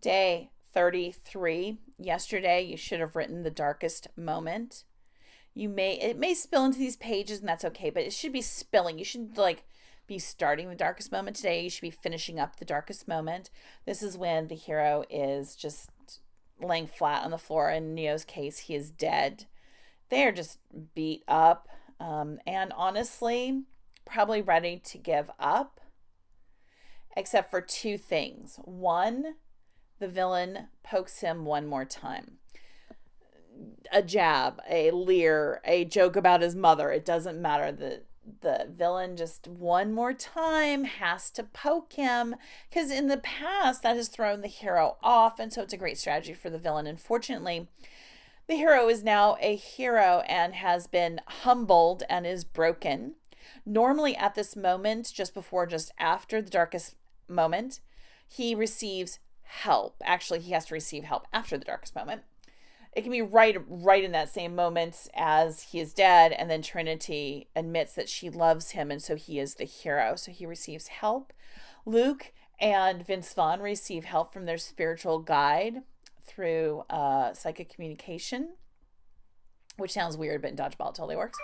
Day 33. Yesterday, you should have written the darkest moment. It may spill into these pages, and that's okay, but it should be spilling. You should be starting the darkest moment today. You should be finishing up the darkest moment. This is when the hero is just laying flat on the floor. In Neo's case, he is dead. They are just beat up, and honestly, probably ready to give up, except for two things. One, the villain pokes him one more time. A jab, a leer, a joke about his mother. It doesn't matter. The villain just one more time has to poke him, because in the past that has thrown the hero off, and so it's a great strategy for the villain. Unfortunately, the hero is now a hero and has been humbled and is broken. Normally at this moment, just after the darkest moment, he receives help. Actually, he has to receive help after the darkest moment. It can be right in that same moment as he is dead, and then Trinity admits that she loves him, and so he is the hero. So he receives help. Luke and Vince Vaughn receive help from their spiritual guide through psychic communication, which sounds weird, but in Dodgeball it totally works.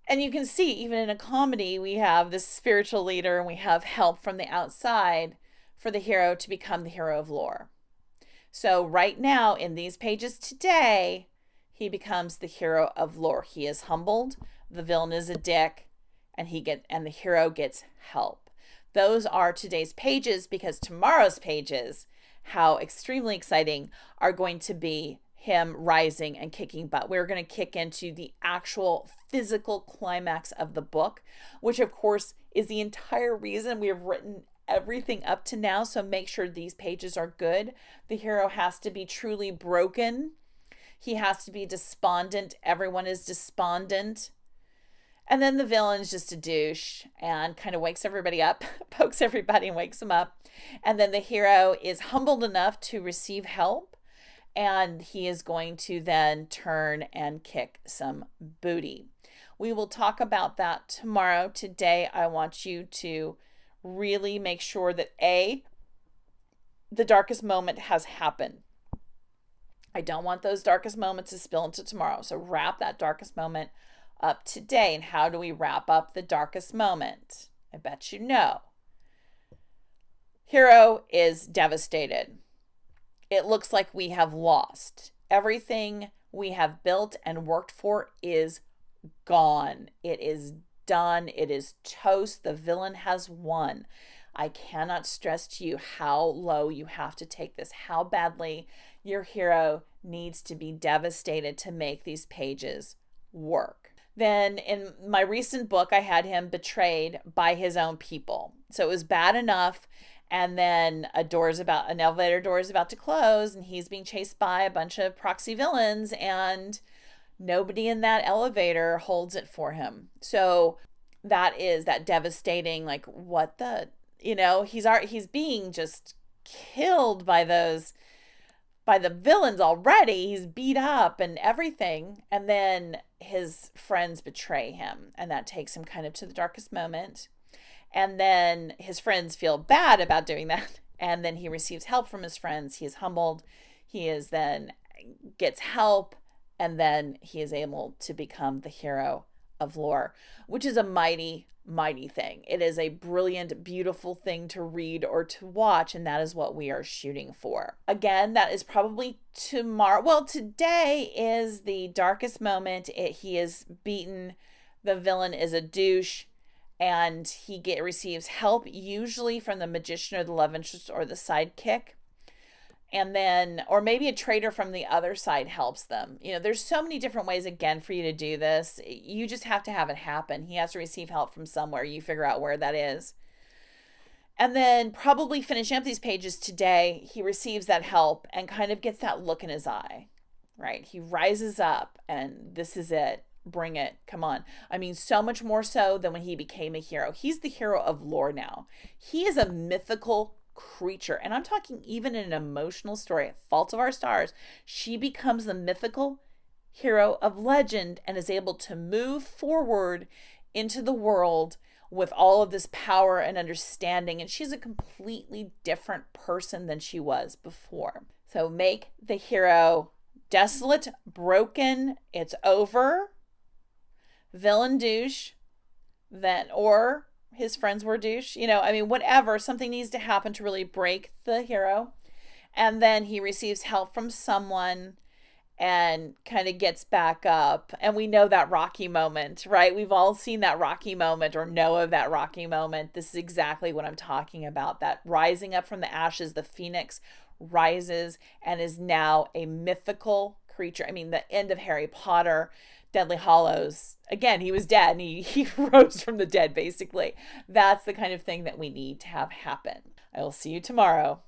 And you can see, even in a comedy, we have this spiritual leader and we have help from the outside for the hero to become the hero of lore. So right now, in these pages today, he becomes the hero of lore. He is humbled, the villain is a dick, and the hero gets help. Those are today's pages, because tomorrow's pages, how extremely exciting, are going to be him rising and kicking butt. We're going to kick into the actual physical climax of the book, which of course is the entire reason we have written everything up to now. So make sure these pages are good. The hero has to be truly broken. He has to be despondent. Everyone is despondent. And then the villain is just a douche and kind of wakes everybody up, pokes everybody and wakes them up. And then the hero is humbled enough to receive help, and he is going to then turn and kick some booty. We will talk about that tomorrow. Today, I want you to really make sure that the darkest moment has happened. I don't want those darkest moments to spill into tomorrow. So wrap that darkest moment up today. And how do we wrap up the darkest moment? I bet you know. Hero is devastated. It looks like we have lost. Everything we have built and worked for is gone. It is done. It is toast. The villain has won. I cannot stress to you how low you have to take this, how badly your hero needs to be devastated to make these pages work. Then in my recent book, I had him betrayed by his own people. So it was bad enough. And then an elevator door is about to close, and he's being chased by a bunch of proxy villains, and nobody in that elevator holds it for him. So that is that devastating, like, what the, he's being just killed by the villains already. He's beat up and everything. And then his friends betray him, and that takes him kind of to the darkest moment. And then his friends feel bad about doing that. And then he receives help from his friends. He is humbled. Gets help. And then he is able to become the hero of lore, which is a mighty, mighty thing. It is a brilliant, beautiful thing to read or to watch. And that is what we are shooting for. Again, that is probably tomorrow. Well, today is the darkest moment. He is beaten. The villain is a douche. And he receives help, usually from the magician or the love interest or the sidekick. And then, or maybe a traitor from the other side helps them. There's so many different ways, again, for you to do this. You just have to have it happen. He has to receive help from somewhere. You figure out where that is. And then probably finishing up these pages today, he receives that help and kind of gets that look in his eye, right? He rises up, and this is it. Bring it. Come on. I mean, so much more so than when he became a hero. He's the hero of lore now. He is a mythical creature. And I'm talking even in an emotional story, Fault of Our Stars. She becomes the mythical hero of legend and is able to move forward into the world with all of this power and understanding. And she's a completely different person than she was before. So make the hero desolate, broken, it's over, villain douche, then, or his friends were douche, whatever. Something needs to happen to really break the hero. And then he receives help from someone and kind of gets back up. And we know that Rocky moment, right? We've all seen that Rocky moment or know of that Rocky moment. This is exactly what I'm talking about. That rising up from the ashes, the phoenix rises and is now a mythical creature. The end of Harry Potter, Deathly Hallows, again, he was dead and he rose from the dead, basically. That's the kind of thing that we need to have happen. I will see you tomorrow.